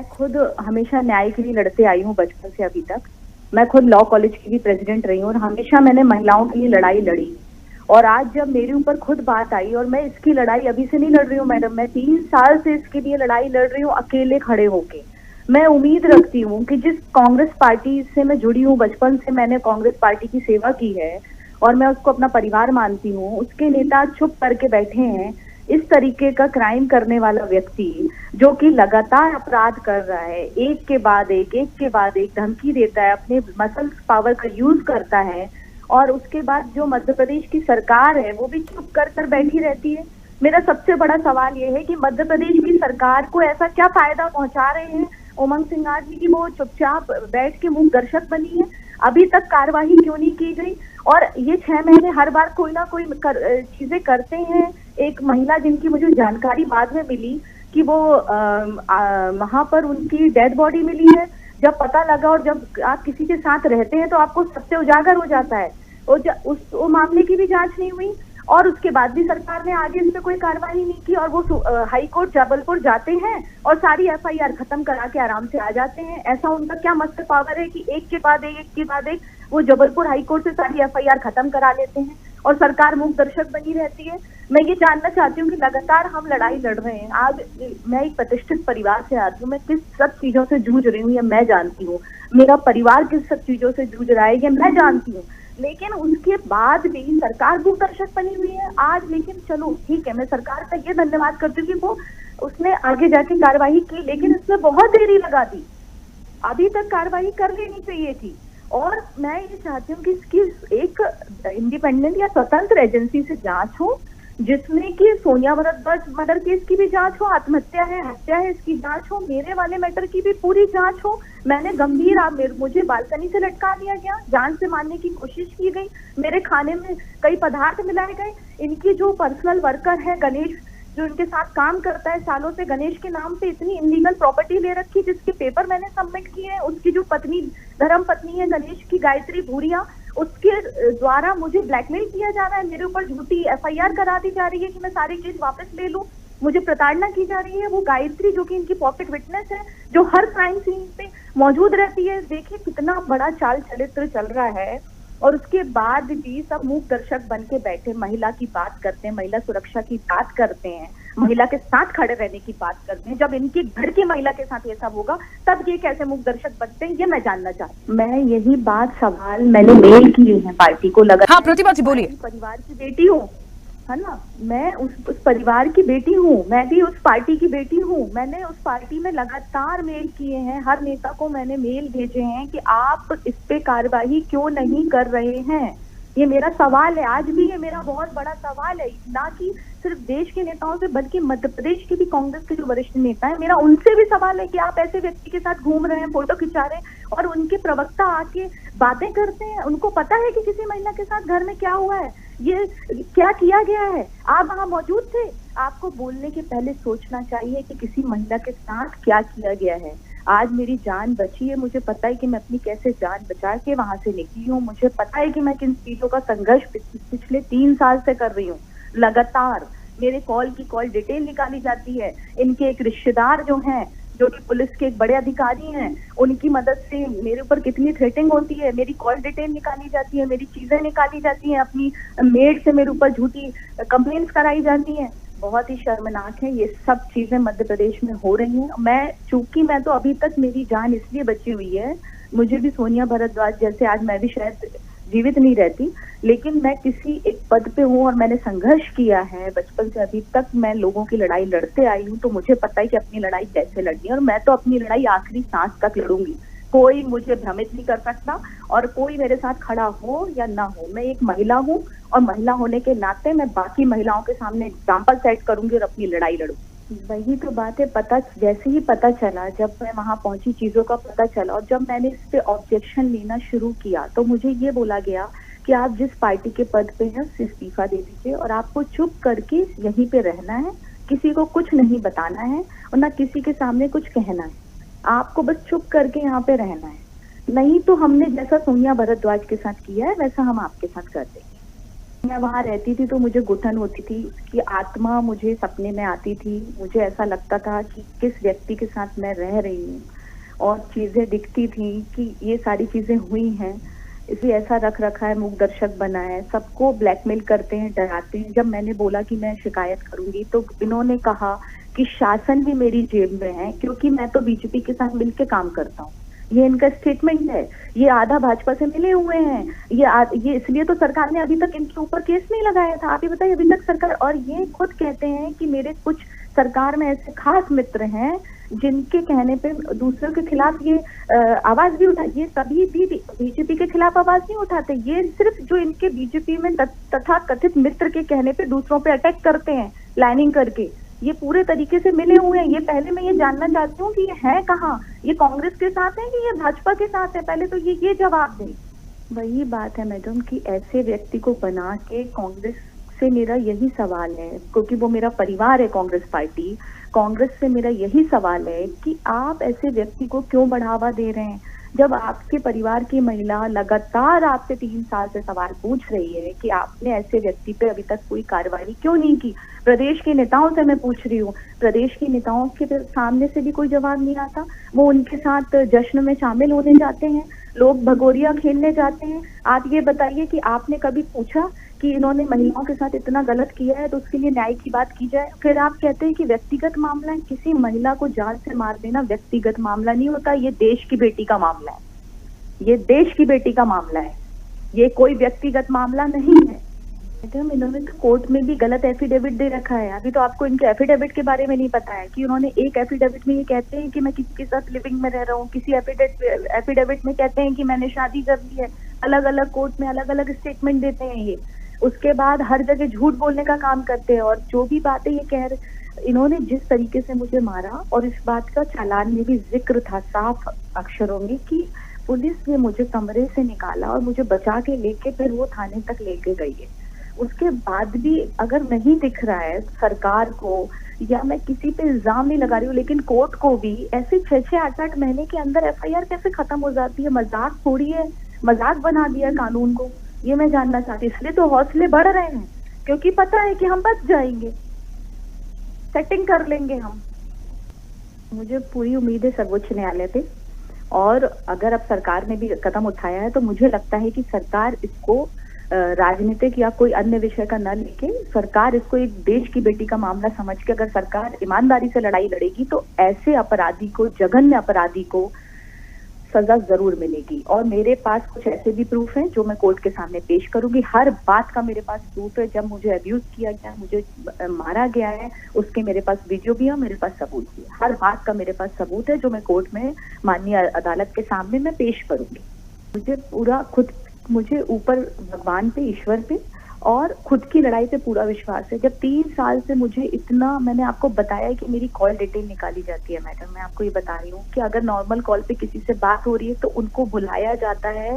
मैं खुद हमेशा न्याय के लिए लड़ते आई हूँ बचपन से अभी तक। मैं खुद लॉ कॉलेज की भी प्रेसिडेंट रही हूँ और हमेशा मैंने महिलाओं के लिए लड़ाई लड़ी। और आज जब मेरे ऊपर खुद बात आई, और मैं इसकी लड़ाई अभी से नहीं लड़ रही हूँ मैडम, मैं 3 साल से इसके लिए लड़ाई लड़ रही हूँ अकेले खड़े होके। मैं उम्मीद रखती हूँ कि जिस कांग्रेस पार्टी से मैं जुड़ी हूँ, बचपन से मैंने कांग्रेस पार्टी की सेवा की है और मैं उसको अपना परिवार मानती हूँ, उसके नेता चुप करके बैठे हैं। इस तरीके का क्राइम करने वाला व्यक्ति जो कि लगातार अपराध कर रहा है, एक के बाद एक धमकी देता है, अपने मसल पावर का यूज करता है, और उसके बाद जो मध्य प्रदेश की सरकार है वो भी चुप कर बैठी रहती है। मेरा सबसे बड़ा सवाल ये है कि मध्य प्रदेश की सरकार को ऐसा क्या फायदा पहुंचा रहे हैं उमंग सिंघार जी की वो चुपचाप बैठ के मूक दर्शक बनी है? अभी तक कार्यवाही क्यों नहीं की गई? और ये 6 महीने हर बार कोई ना कोई चीजें करते हैं। एक महिला जिनकी मुझे जानकारी बाद में मिली कि वो वहां पर उनकी डेड बॉडी मिली है, जब पता लगा, और जब आप किसी के साथ रहते हैं तो आपको सत्य उजागर हो जाता है, वो मामले की भी जांच नहीं हुई और उसके बाद भी सरकार ने आगे इस पे कोई कार्रवाई नहीं की। और वो हाई कोर्ट जबलपुर जाते हैं और सारी एफआईआर खत्म करा के आराम से आ जाते हैं। ऐसा उनका क्या मसल पावर है कि एक के बाद एक वो जबलपुर हाई कोर्ट से सारी एफआईआर खत्म करा लेते हैं और सरकार मूक दर्शक बनी रहती है? मैं ये जानना चाहती हूँ कि लगातार हम लड़ाई लड़ रहे हैं। आज मैं एक प्रतिष्ठित परिवार से आती हूँ, मैं किस सब चीजों से जूझ रही हूँ ये मैं जानती हूँ, मेरा परिवार किस सब चीजों से जूझ रहा है ये मैं जानती हूँ, लेकिन उसके बाद भी सरकार दूरदर्शक बनी हुई है आज। लेकिन चलो ठीक है, मैं सरकार का ये धन्यवाद करती हूँ कि वो उसने आगे जाके कार्रवाई की, लेकिन इसमें बहुत देरी लगा दी। अभी तक कार्रवाई कर लेनी चाहिए थी। और मैं ये चाहती हूँ कि इसकी एक इंडिपेंडेंट या स्वतंत्र एजेंसी से जांच हो, जिसमें कि सोनिया भारद्वाज मर्डर केस की भी जांच हो, आत्महत्या है हत्या है इसकी जांच हो, मेरे वाले मैटर की भी पूरी जांच हो। मैंने मुझे बालकनी से लटका दिया गया, जान से मारने की कोशिश की गई, मेरे खाने में कई पदार्थ मिलाए गए। इनकी जो पर्सनल वर्कर है गणेश, जो इनके साथ काम करता है सालों से, गणेश के नाम पे इतनी इनलीगल प्रॉपर्टी ले रखी जिसके पेपर मैंने सबमिट किए हैं। उसकी जो पत्नी, धर्म पत्नी है गणेश की, गायत्री भूरिया, उसके द्वारा मुझे ब्लैकमेल किया जा रहा है, मेरे ऊपर झूठी एफआईआर करा दी जा रही है कि मैं सारी केस वापस ले लूं, मुझे प्रताड़ना की जा रही है। वो गायत्री जो कि इनकी पॉकेट विटनेस है, जो हर क्राइम सीन पे मौजूद रहती है, देखिए कितना बड़ा चाल चरित्र चल रहा है। और उसके बाद भी सब मूक दर्शक बन के बैठे महिला की बात करते हैं, महिला सुरक्षा की बात करते हैं, महिला के साथ खड़े रहने की बात करते हैं। जब इनकी घर की महिला के साथ ये सब होगा तब ये कैसे मूक दर्शक बनते हैं, ये मैं जानना चाहती हूँ। मैं यही बात सवाल मैंने मेल किए हैं पार्टी को। लगा हाँ प्रतिभा जी बोलिए। परिवार की बेटी हूँ, है ना, मैं उस परिवार की बेटी हूँ, मैं भी उस पार्टी की बेटी हूँ। मैंने उस पार्टी में लगातार मेल किए हैं, हर नेता को मैंने मेल भेजे हैं कि आप इस पे कार्रवाई क्यों नहीं कर रहे हैं। ये मेरा सवाल है, आज भी ये मेरा बहुत बड़ा सवाल है, ना कि सिर्फ देश के नेताओं से बल्कि मध्य प्रदेश के भी कांग्रेस के जो वरिष्ठ नेता है, मेरा उनसे भी सवाल है कि आप ऐसे व्यक्ति के साथ घूम रहे हैं, फोटो खिंचा रहे हैं और उनके प्रवक्ता आके बातें करते हैं। उनको पता है कि किसी महिला के साथ घर में क्या हुआ है, ये क्या किया गया है, आप वहां मौजूद थे? आपको बोलने के पहले सोचना चाहिए कि किसी महिला के साथ क्या किया गया है। आज मेरी जान बची है, मुझे पता है कि मैं अपनी कैसे जान बचा के वहां से निकली हूँ, मुझे पता है कि मैं किन चीजों का संघर्ष पिछले 3 साल से कर रही हूँ। लगातार मेरे कॉल की कॉल डिटेल निकाली जाती है। इनके एक रिश्तेदार जो हैं, जो कि पुलिस के एक बड़े अधिकारी हैं, उनकी मदद से मेरे ऊपर कितनी थ्रेटिंग होती है, मेरी कॉल डिटेल निकाली जाती है, मेरी चीजें निकाली जाती हैं, अपनी मेड से मेरे ऊपर झूठी कंप्लेंट्स कराई जाती हैं। बहुत ही शर्मनाक है, ये सब चीजें मध्य प्रदेश में हो रही हैं। चूंकि मैं तो अभी तक मेरी जान इसलिए बची हुई है, मुझे भी सोनिया भारद्वाज जैसे आज मैं भी शायद जीवित नहीं रहती, लेकिन मैं किसी एक पद पे हूँ और मैंने संघर्ष किया है बचपन से अभी तक। मैं लोगों की लड़ाई लड़ते आई हूँ, तो मुझे पता है कि अपनी लड़ाई कैसे लड़नी है, और मैं तो अपनी लड़ाई आखिरी सांस तक लड़ूंगी। कोई मुझे भ्रमित नहीं कर सकता, और कोई मेरे साथ खड़ा हो या ना हो। मैं एक महिला हूँ और महिला होने के नाते मैं बाकी महिलाओं के सामने एग्जाम्पल सेट करूंगी और अपनी लड़ाई लड़ूंगी। वही तो बात है, जैसे ही पता चला, जब मैं वहां पहुंची, चीजों का पता चला, और जब मैंने इस पे ऑब्जेक्शन लेना शुरू किया तो मुझे ये बोला गया कि आप जिस पार्टी के पद पे हैं उससे इस्तीफा दे दीजिए और आपको चुप करके यहीं पे रहना है, किसी को कुछ नहीं बताना है और ना किसी के सामने कुछ कहना है, आपको बस चुप करके यहाँ पे रहना है। नहीं तो हमने जैसा सोनिया भारद्वाज के साथ किया है वैसा हम आपके साथ कर देंगे। मैं वहां रहती थी तो मुझे घुटन होती थी, उसकी आत्मा मुझे सपने में आती थी। मुझे ऐसा लगता था कि किस व्यक्ति के साथ मैं रह रही हूँ, और चीजें दिखती थी कि ये सारी चीजें हुई हैं, इसलिए ऐसा रख रखा है, मूक दर्शक बना है, सबको ब्लैकमेल करते हैं, डराते हैं। जब मैंने बोला कि मैं शिकायत करूंगी तो इन्होंने कहा कि शासन भी मेरी जेब में है, क्योंकि मैं तो बीजेपी के साथ मिलकर काम करता हूँ। ये इनका स्टेटमेंट है। ये आधा भाजपा से मिले हुए हैं। ये इसलिए तो सरकार ने अभी तक इनके ऊपर केस नहीं लगाया था। आप ये बताइए, अभी तक सरकार, और ये खुद कहते हैं कि मेरे कुछ सरकार में ऐसे खास मित्र हैं जिनके कहने पे दूसरों के खिलाफ ये आवाज भी उठा, ये कभी भी बीजेपी के खिलाफ आवाज नहीं उठाते। ये सिर्फ जो इनके बीजेपी में तथा कथित मित्र के कहने पे दूसरों पे अटैक करते हैं प्लानिंग करके, ये पूरे तरीके से मिले हुए हैं। ये पहले मैं ये जानना चाहती हूँ कि ये है कहाँ, ये कांग्रेस के साथ है कि ये भाजपा के साथ है, पहले तो ये जवाब दें। वही बात है मैडम कि ऐसे व्यक्ति को बना के कांग्रेस से मेरा यही सवाल है, क्योंकि वो मेरा परिवार है कांग्रेस पार्टी। कांग्रेस से मेरा यही सवाल है कि आप ऐसे व्यक्ति को क्यों बढ़ावा दे रहे हैं, जब आपके परिवार की महिला लगातार आपसे 3 साल से सवाल पूछ रही है कि आपने ऐसे व्यक्ति पे अभी तक कोई कार्रवाई क्यों नहीं की। प्रदेश के नेताओं से मैं पूछ रही हूँ, प्रदेश के नेताओं के सामने से भी कोई जवाब नहीं आता। वो उनके साथ जश्न में शामिल होने जाते हैं, लोग भगोरिया खेलने जाते हैं। आप ये बताइए कि आपने कभी पूछा कि इन्होंने महिलाओं के साथ इतना गलत किया है तो उसके लिए न्याय की बात की जाए। फिर आप कहते हैं कि व्यक्तिगत मामला है। किसी महिला को जान से मार देना व्यक्तिगत मामला नहीं होता, ये देश की बेटी का मामला है। ये देश की बेटी का मामला है, ये कोई व्यक्तिगत मामला नहीं है। मैडम, इन्होंने तो कोर्ट में भी गलत एफिडेविट दे रखा है। अभी तो आपको इनके एफिडेविट के बारे में नहीं पता है कि उन्होंने एक एफिडेविट में ये कहते हैं कि मैं किसी के साथ लिविंग में रह रहा हूँ, किसी एफिडेविट में कहते हैं कि मैंने शादी कर ली है। अलग अलग कोर्ट में अलग अलग स्टेटमेंट देते हैं ये। उसके बाद हर जगह झूठ बोलने का काम करते हैं। और जो भी बातें ये कह रहे, इन्होंने जिस तरीके से मुझे मारा, और इस बात का चालान में भी जिक्र था साफ अक्षरों में कि पुलिस ने मुझे कमरे से निकाला और मुझे बचा के लेके फिर वो थाने तक लेके गई है। उसके बाद भी अगर नहीं दिख रहा है सरकार को, या मैं किसी पे इल्जाम नहीं लगा रही हूँ, लेकिन कोर्ट को भी ऐसे 6-6, 8-8 महीने के अंदर एफआईआर कैसे खत्म हो जाती है? मजाक थोड़ी है, मजाक बना दिया कानून को। ये मैं जानना चाहती। इसलिए तो हौसले बढ़ रहे हैं, क्योंकि पता है कि हम बच जाएंगे, सेटिंग कर लेंगे हम। मुझे पूरी उम्मीद है सर्वोच्च न्यायालय पे, और अगर अब सरकार ने भी कदम उठाया है तो मुझे लगता है कि सरकार इसको राजनीतिक या कोई अन्य विषय का न लेके, सरकार इसको एक देश की बेटी का मामला समझ के अगर सरकार ईमानदारी से लड़ाई लड़ेगी तो ऐसे अपराधी को, जघन्य अपराधी को सजा जरूर मिलेगी। और मेरे पास कुछ ऐसे भी प्रूफ हैं जो मैं कोर्ट के सामने पेश करूंगी। हर बात का मेरे पास प्रूफ है। जब मुझे अब्यूज किया गया, मुझे मारा गया है, उसके मेरे पास वीडियो भी है, मेरे पास सबूत भी है। हर बात का मेरे पास सबूत है जो मैं कोर्ट में माननीय अदालत के सामने मैं पेश करूंगी। मुझे ऊपर भगवान पे, ईश्वर पे और खुद की लड़ाई पे पूरा विश्वास है। जब 3 साल से मुझे इतना, मैंने आपको बताया कि मेरी कॉल डिटेल निकाली जाती है मैडम, मैं आपको ये बता रही हूँ कि अगर नॉर्मल कॉल पे किसी से बात हो रही है तो उनको बुलाया जाता है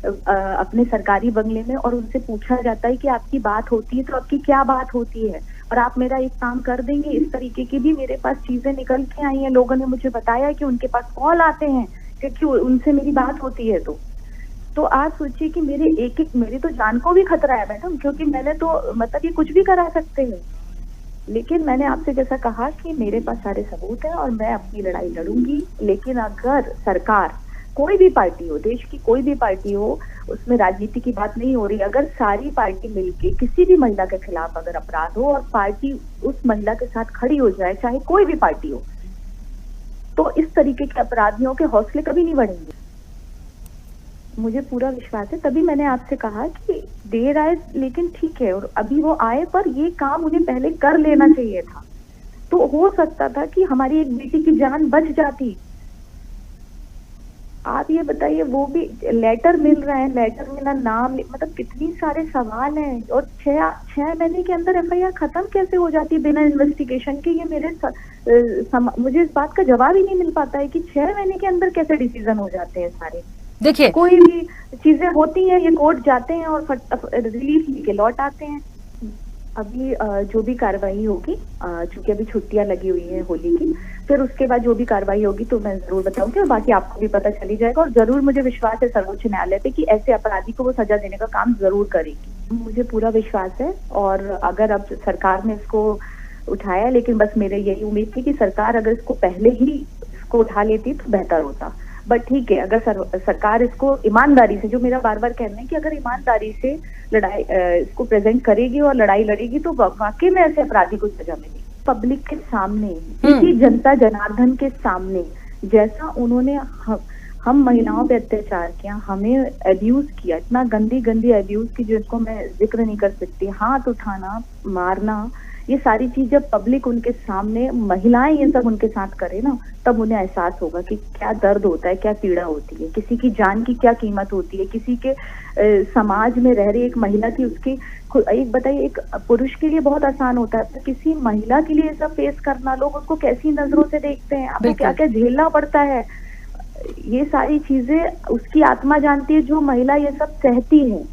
अपने सरकारी बंगले में और उनसे पूछा जाता है कि आपकी बात होती है तो आपकी क्या बात होती है और आप मेरा एक काम कर देंगे। इस तरीके की भी मेरे पास चीजें निकल के आई हैं। लोगों ने मुझे बताया कि उनके पास कॉल आते हैं क्योंकि उनसे मेरी बात होती है। तो आप सोचिए कि मेरी तो जान को भी खतरा है मैडम, क्योंकि मैंने तो मतलब ये कुछ भी करा सकते हैं। लेकिन मैंने आपसे जैसा कहा कि मेरे पास सारे सबूत हैं और मैं अपनी लड़ाई लड़ूंगी। लेकिन अगर सरकार, कोई भी पार्टी हो, देश की कोई भी पार्टी हो, उसमें राजनीति की बात नहीं हो रही, अगर सारी पार्टी मिलके किसी भी महिला के खिलाफ अगर अपराध हो और पार्टी उस महिला के साथ खड़ी हो जाए, चाहे कोई भी पार्टी हो, तो इस तरीके के अपराधियों के हौसले कभी नहीं बढ़ेंगे। मुझे पूरा विश्वास है। तभी मैंने आपसे कहा कि देर आए लेकिन ठीक है, और अभी वो आए, पर ये काम उन्हें पहले कर लेना चाहिए था। तो हो सकता था कि हमारी एक बेटी की जान बच जाती। आप ये बताइए, वो भी लेटर मिल रहा है, लेटर मिला, नाम, मतलब कितनी सारे सवाल हैं। और 6 महीने के अंदर एफआईआर खत्म कैसे हो जाती है बिना इन्वेस्टिगेशन के? ये मुझे इस बात का जवाब ही नहीं मिल पाता है कि 6 महीने के अंदर कैसे डिसीजन हो जाते हैं सारे। देखिए, कोई भी चीजें होती हैं, ये कोर्ट जाते हैं और रिलीफ लेके लौट आते हैं। अभी जो भी कार्रवाई होगी, चूंकि अभी छुट्टियां लगी हुई है होली की, फिर उसके बाद जो भी कार्रवाई होगी तो मैं जरूर बताऊंगी, और बाकी आपको भी पता चली जाएगा। और जरूर मुझे विश्वास है सर्वोच्च न्यायालय पे कि ऐसे अपराधी को वो सजा देने का काम जरूर करेगी। मुझे पूरा विश्वास है, और अगर अब सरकार ने इसको उठाया, लेकिन बस मेरे यही उम्मीद थी कि सरकार अगर इसको पहले ही इसको उठा लेती तो बेहतर होता। बट ठीक है, अगर सरकार इसको ईमानदारी से, जो मेरा बार बार कहना है कि अगर ईमानदारी से लड़ाई इसको प्रेजेंट करेगी और लड़ाई लड़ेगी तो वाकई में ऐसे अपराधी को सजा मिलेगी। पब्लिक के सामने, किसी जनता जनार्दन के सामने, जैसा उन्होंने हम महिलाओं पे अत्याचार किया, हमें अब्यूज किया, इतना गंदी गंदी अब्यूज की जिसको मैं जिक्र नहीं कर सकती, हाथ उठाना, मारना, ये सारी चीज जब पब्लिक उनके सामने, महिलाएं ये सब उनके साथ करे ना, तब उन्हें एहसास होगा कि क्या दर्द होता है, क्या पीड़ा होती है, किसी की जान की क्या कीमत होती है, किसी के समाज में रह रही एक महिला की, उसकी एक बताइए, एक पुरुष के लिए बहुत आसान होता है, तो किसी महिला के लिए सब फेस करना, लोग उसको कैसी नजरों से देखते हैं, आपको क्या क्या झेलना पड़ता है, ये सारी चीजें उसकी आत्मा जानती है, जो महिला ये सब सहती है।